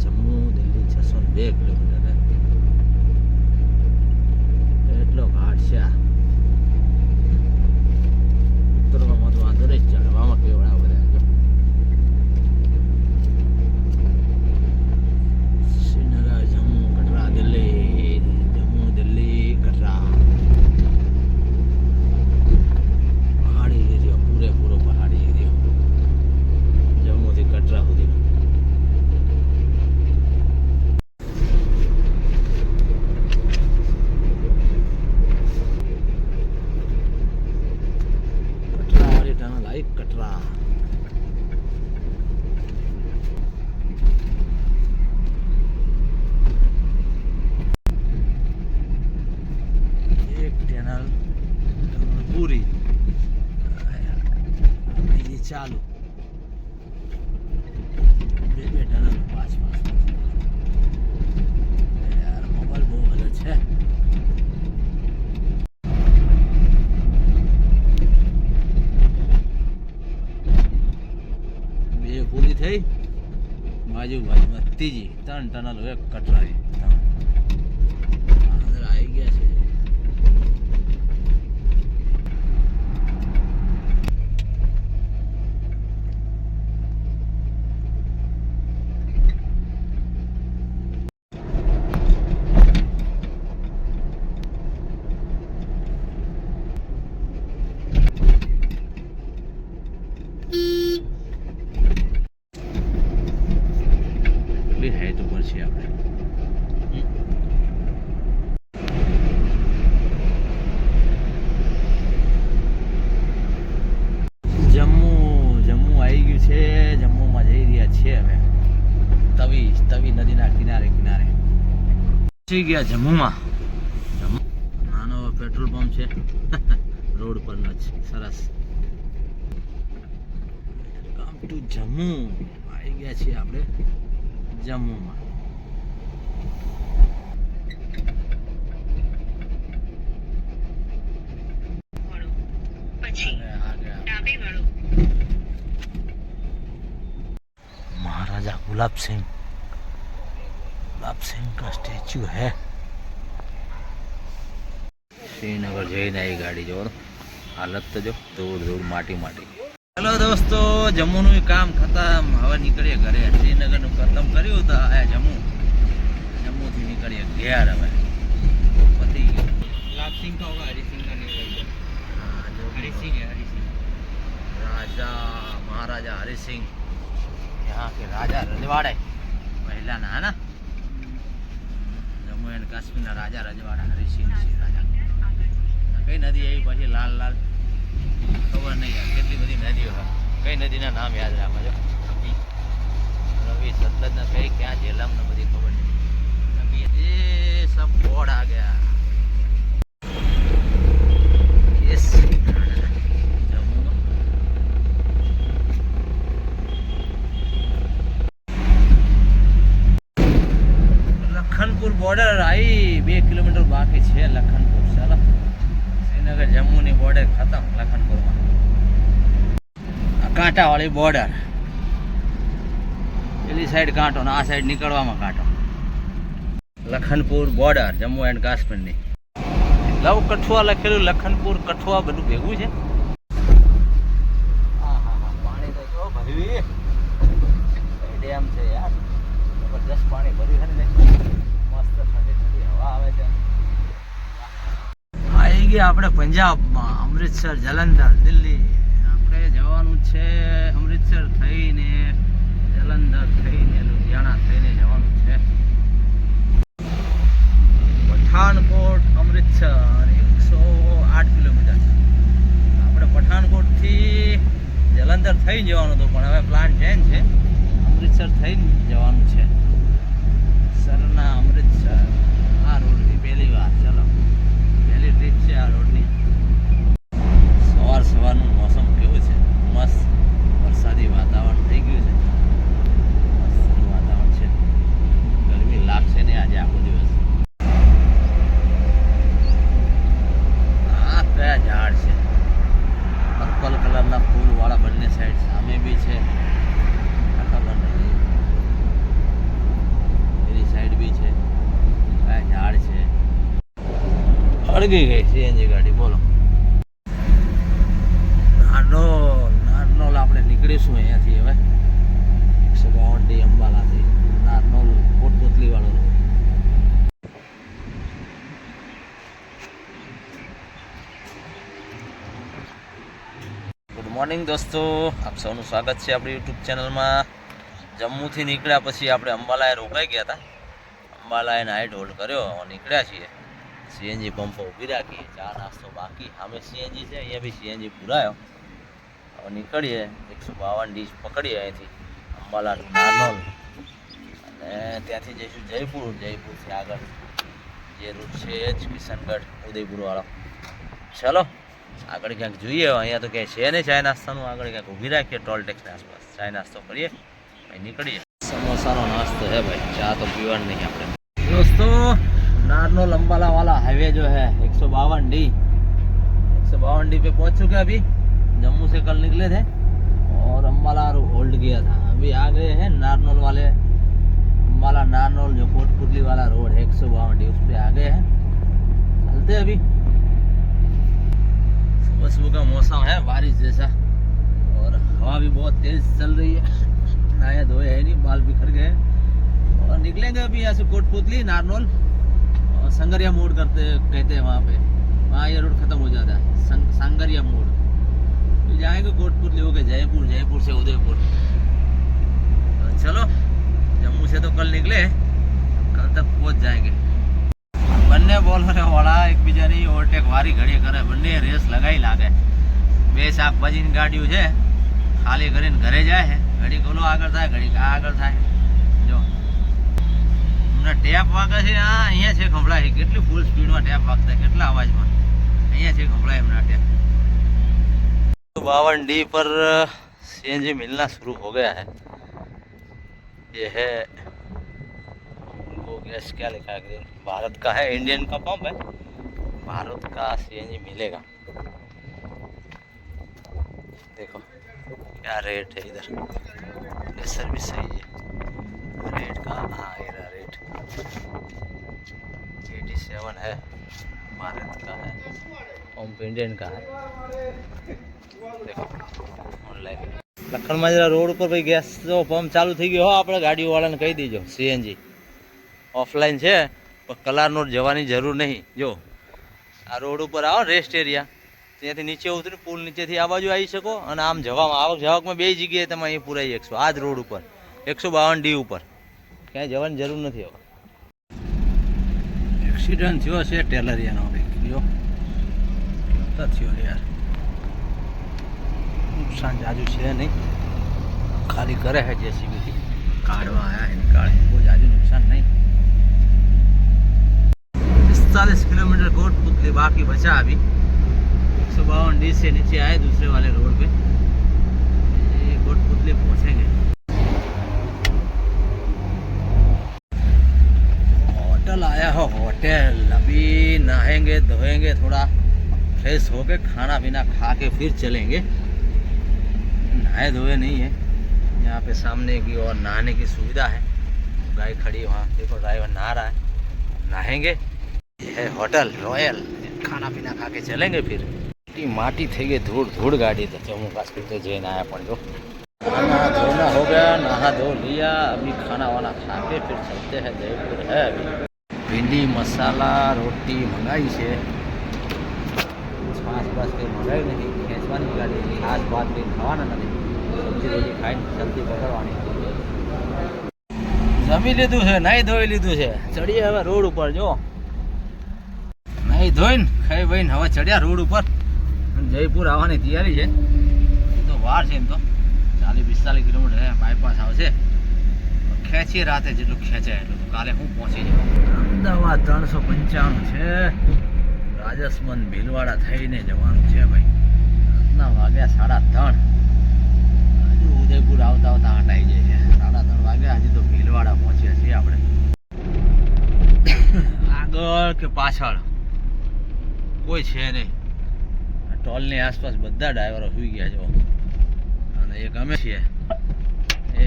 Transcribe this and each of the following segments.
Jammu Delhi 602 kilometre એટલો ઘાટ છે આ. ઉતરવામાં તો વાંધો નહીં, ચડવામાં કેવડા બધા જો. શ્રીનગર જમ્મુ કટરા દિલ્હી, જમ્મુ દિલ્હી કટરા. પહાડી એરિયો, પૂરેપૂરો પહાડી એરિયો જમ્મુથી કટરા સુધી. કટરા એક ચેનલ પૂરી ચાલુ, બે ટનલ પાંચ યાર. મોબાઈલ બહુ હાલત છે. પૂરી થઈ બાજુમાં ત્રીજી 3 ટનલ એક કટરાની અંદર આવી ગયા છે. હાઈટ ઉપર છે આપણે. જમ્મુ આવી ગયું છે. જમ્મુમાં જઈ રહ્યા છીએ અમે. તવી નદીના કિનારે પહોંચી ગયા જમ્મુમાં. નાનો પેટ્રોલ પંપ છે રોડ પરનો જ સરસ. Welcome to Jammu. આવી ગયા છીએ આપણે જમ્મુમાં. महाराजा गुलाब सिंह का स्टेच्यू है. श्रीनगर जઈને આવી ગાડી જોડો. હાલત તો જો ધૂળ માટી. હેલો દોસ્તો, જમ્મુનું કામ ખતમ. હવે નીકળીએ ઘરે. શ્રીનગરનું ખતમ કર્યું તો આ જમ્મુથી નીકળીએ ઘેર. હવે પતી ગયું. गुलाब सिंह का होगा, हरी सिंह का नहीं होगा. हरी सिंह है, हरी सिंह. महाराजा हरी सिंह यहाँ के राजा रजवाड़े पहला ना है ना. जम्मू एंड काश्मीर ना राजा रजवाड़ा हरी सिंह राजा. कई नदी आई પછી લાલ ખબર નહીં યાર કેટલી બધી નદીઓ છે. કઈ નદીના નામ યાદ રાખજો. રવિ સતલજ ને કઈ ક્યાં જેલમ ને બધી ખબર નહીં. ये सब बोर्ड आ गया. यस लखनपुर बॉर्डर आई. 2 किलोमीटर बाकी है लखनपुर. चलो श्रीनगर जम्मू बॉर्डर खत्म. लखनपुर में कांटा वाली बॉर्डर. પેલી સાઈડ કાંટો ને આ સાઈડ નીકળવામાં કાંટો. લખનપુર બોર્ડર જમ્મુ એન્ડ કાશ્મીરની. લવ કઠુઆ લખેલું, લખનપુર કઠુઆ બધું ભેગું છે. પાણી તો જો ભર્યું. ડેમ છે યાર, જબરદસ્ત પાણી ભર્યું છે ને. મસ્ત ઠંડી હવા આવે છે. આવી ગયા આપણે પંજાબમાં. અમૃતસર, જલંધર, દિલ્હી. આપણે જવાનું છે અમૃતસર થઈને, જલંધર થઈને, લુધિયાણા થઈને જવાનું છે. પઠાનકોટ અમૃતસર 108 કિલોમીટર. આપણે પઠાનકોટથી જલંધર થઈ જવાનું હતું, પણ હવે પ્લાન ચેન્જ છે. અમૃતસર થઈને જવાનું છે. સરના અમૃતસર આ રોડની પહેલી વાર. ચલો પહેલી ટ્રીપ છે આ રોડની. સવારનું મોસમ કેવું છે, મસ્ત વરસાદી વાતાવરણ થઈ ગયું છે. મસ્ત વાતાવરણ છે. ગરમી લાગશે ને આજે આખો દિવસ. આ કયા ઝાડ છે? પર્પલ કલરના ફૂલ વાળા બંને સાઈડ સામે બી છે. ખબર નહીં. સળગી ગઈ સીએનજી ગાડી. બોલો, નારનોલ આપણે નીકળીશું અહીંયાથી હવે 152 અંબાલાથી નારનોલ કોટપુતલી વાળો રોડ. ગુડ મોર્નિંગ દોસ્તો, આપ સૌનું સ્વાગત છે આપણી યુટ્યુબ ચેનલમાં. જમ્મુથી નીકળ્યા પછી આપણે અંબાલાએ રોકાઈ ગયા હતા. અંબાલાએ નાઇટ હોલ્ડ કર્યો, નીકળ્યા છીએ. સીએનજી પંપો ઊભી રાખી, ચા નાસ્તો બાકી. સામે સીએનજી છે, અહીંયા બી સીએનજી પૂરાયો. હવે નીકળીએ, 152 ડીશ પકડીએ અહીંથી અંબાલા ટુ નારનોલ, અને ત્યાંથી જઈશું જયપુર. જયપુરથી આગળ જે રૂટ છે એ જ કિશનગઢ ઉદયપુર વાળો. ચલો આગળ ક્યાંક જોઈએ. અહીંયા તો ક્યાંય છે નહીં ચાય નાસ્તાનું. આગળ ક્યાંક ઊભી રાખીએ ટોલ ટેક્સની આસપાસ, ચાય નાસ્તો કરીએ, ભાઈ નીકળીએ. સમોસાનો નાસ્તો है भाई, ચા તો પીવાનું નહીં આપણે. दोस्तों नारनौल अंबाला वाला हाईवे जो है 152D पे पहुंच चुके हैं. अभी जम्मू से कल निकले थे और अंबाला होल्ड किया था. अभी आ गए हैं नारनौल वाले, अंबाला नारनौल जो कोटपुतली वाला रोड है 152D, उस पे आ गए हैं. चलते हैं अभी. सुबह सुबह का मौसम है बारिश जैसा और हवा भी बहुत तेज चल रही है. नहाया धोए है नहीं, बाल बिखर गए. और निकलेंगे अभी यहाँ से कोटपुतली नारनौल और संगरिया मोड़ कहते हैं वहाँ पे. वहाँ ये रोड खत्म हो जाता है, संगरिया मोड़. फिर जाएंगे कोटपुतली होके जयपुर, जयपुर से उदयपुर. चलो जम्मू से तो कल निकले, कल तक पहुँच जाएंगे. બંને બોલરોવાળા એકબીજાની ઓવરટેક વારી ઘડીએ કરે, બંને રેસ લગાવી લાગે. બે શાકભાજીની ગાડીઓ છે, ખાલી કરીને ઘરે જાય છે. ઘડી ઓલો આગળ થાય, ઘડી આ આગળ થાય. જો હમણાં ટેપ વાગે છે, આ અહીંયા છે ખંભળાય છે. કેટલી ફૂલ સ્પીડમાં ટેપ વાગતા, કેટલા અવાજમાં. અહીંયા છે ખંભળાય હમણાં ટેપ. 52D पर सीएनजी मिलना शुरू हो गया है. ये है उनको गैस क्या लिखा है, ग्रीन. भारत का है, इंडियन का पंप है. भारत का सीएनजी मिलेगा. देखो क्या रेट है इधर. ये सर्विस सही है. रेट का हाँ ये रेट 87 है. भारत का है, पंप इंडियन का है. देखो ऑनलाइन લખણ માજરા રોડ ઉપર ભાઈ ગેસ જો પંપ ચાલુ થઈ ગયો હો. આપણે ગાડીઓવાળાને કહી દીજો સીએનજી ઓફલાઈન છે, પણ કલારનોર જવાની જરૂર નહીં. જો આ રોડ ઉપર આવો રેસ્ટ એરિયા, ત્યાંથી નીચે ઉતરી પુલ નીચેથી આ બાજુ આવી શકો, અને આમ જવામાં આવક જાવકમાં બે જગ્યાએ તમે અહીં પુરાઈ શકશો. આ જ રોડ ઉપર 152D ઉપર ક્યાંય જવાની જરૂર નથી. હવે એક્સિડન્ટ થયો છે ટેલરિયાનો ભાઈ, જો થયો યાર. નુકસાન જાજુ છે નહીં, ખાલી કરે છે જેસીબીથી કાઢવા આવ્યા છે, નીકાળે. બહુ જાજુ નુકસાન નહીં. 45 किलोमीटर कोटपुतली बाकी बचा अभी. 152D से नीचे आए दूसरे वाले रोड पे, ये कोटपुतली पहुंचेंगे. होटल आया हो, होटल. अभी नहाएंगे धोएंगे, थोड़ा फ्रेश होके खाना पीना खा के फिर चलेंगे. नहाए धोए नहीं है. यहाँ पे सामने की और नहाने की सुविधा है. गाय खड़ी वहाँ, देखो ड्राइवर नहा रहा है. नहाएंगे. ये है होटल रॉयल. खाना पीना खा के चलेंगे फिर. माटी થઈ ગઈ, ધૂળ ધૂળ ગાડી. तो जम्मू कश्मीर तो जैन आया पण जो नहा धोना हो गया, नहा धो लिया. अभी खाना वाना खा के फिर चलते हैं जयपुर. है अभी भिंडी मसाला रोटी मंगाई છે. છાશ બાસ કંઈ મંગાવી નથી, ખેંચવાની ગાડી. છાશ ભાત કંઈ ખાવાના નથી, સબ્જી રોટી ખાઈને જલ્દી પકડવાની. જમી લીધું છે, નાહી ધોઈ લીધું છે. ચડીએ હવે રોડ ઉપર. જો નાહી ધોઈને ખાઈ ભાઈને હવે ચડ્યા રોડ ઉપર. જયપુર આવવાની તૈયારી છે. તો વાર છે એમ તો 40-45 કિલોમીટર છે. બાયપાસ આવશે, ખેંચીએ રાતે જેટલું ખેંચાય એટલું. તો કાલે હું પહોંચી જાઉં. અમદાવાદ 395 છે. રાજસ્થાન ભીલવાડા થઈને જવાનું છે ભાઈ. રાતના વાગ્યા 3:30. હજુ ઉદયપુર આવતા આવતા હટાઈ જાય છે. 3:30 વાગ્યા, હજી તો ભીલવાડા પહોંચ્યા છીએ આપણે. આગળ કે પાછળ કોઈ છે નહીં. ટોલની આસપાસ બધા ડ્રાઈવરો સુઈ ગયા છો, અને એક અમે છીએ. એ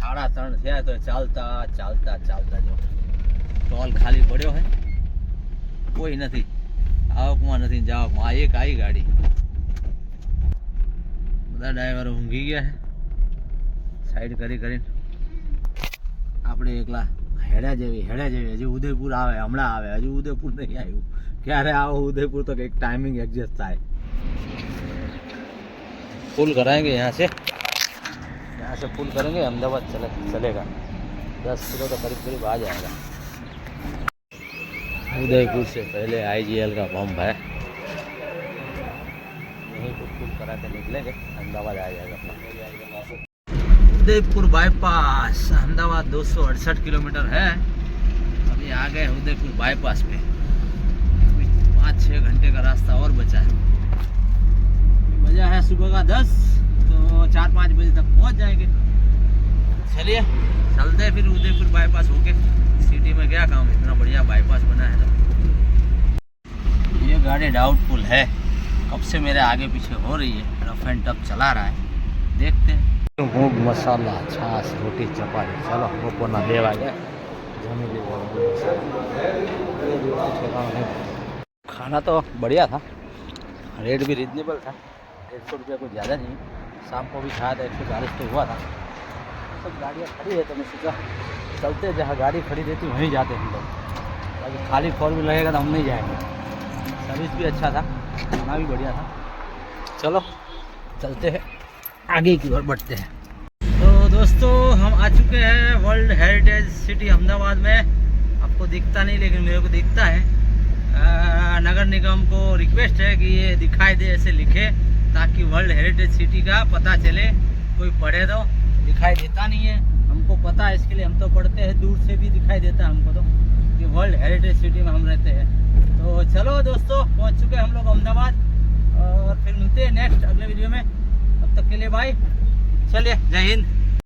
3:30 થયા તો ચાલતા ચાલતા ચાલતા જો ટોલ ખાલી પડ્યો હોય, કોઈ નથી. આવકમાં નથી જાવકમાં. આ એક આવી ગાડી. બધા ડ્રાઈવરો ઊંઘી ગયા છે. સાઈડ કરી કરીને આપણે એકલા હેડ્યા જેવી હજી ઉદયપુર આવે, હમણાં આવે. હજી ઉદયપુર નહીં આવ્યું. ક્યારે આવો ઉદયપુર તો કંઈક टाइमिंग एडजस्ट થાય. फुल कराएंगे यहाँ से फुल करेंगे, अहमदाबाद चलेगा. 10 किलो तो करीब आ जाएगा. उदयपुर से पहले IGL का पंप है, यहीं को फुल करा के निकलेंगे, अहमदाबाद आ जाएगा अपना. उदयपुर बाईपास अहमदाबाद 268 किलोमीटर है. अभी आ गए उदयपुर बाईपास पे. 5-6 घंटे का रास्ता और बचा है. बजा है सुबह का 10, तो 4-5 बजे तक पहुंच जाएंगे. चलिए चलते हैं फिर उदयपुर बाईपास होके. सिटी में क्या काम, इतना बढ़िया बाईपास बना है. तो ये गाड़ी डाउटफुल है, कब से मेरे आगे पीछे हो रही है. रफ एंड टफ चला रहा है, देखते हैं. मूंग मसाला, छाछ, रोटी, चपाती. चलो बपोરના 2 वागे जमी लीजिए. खाना तो बढ़िया था, रेट भी रीजनेबल था. 150 रुपया कुछ ज़्यादा नहीं. शाम को भी खाया था, 140 तो हुआ था. सब गाड़ियाँ खड़ी है तो मैं सोचा चलते, जहाँ गाड़ी खड़ी रहती वहीं जाते हम लोग. बाकी खाली 4 व्हीलर रहेगा तो हम नहीं जाएंगे. सर्विस भी अच्छा था, खाना भी बढ़िया था. चलो चलते हैं, आगे की ओर बढ़ते हैं. तो दोस्तों हम आ चुके हैं वर्ल्ड हेरिटेज सिटी अहमदाबाद में. आपको दिखता नहीं लेकिन मेरे को दिखता है. नगर निगम को रिक्वेस्ट है कि ये दिखाई दे, ऐसे लिखे, ताकि वर्ल्ड हेरिटेज सिटी का पता चले. कोई पढ़े तो दिखाई देता नहीं है, हमको पता है, इसके लिए हम तो पढ़ते हैं. दूर से भी दिखाई देता है हमको तो कि वर्ल्ड हेरिटेज सिटी में हम रहते हैं. तो चलो दोस्तों, पहुंच चुके हैं हम लोग अहमदाबाद, और फिर मिलते हैं नेक्स्ट अगले वीडियो में. तब तक के लिए बाय. चलिए, जय हिंद.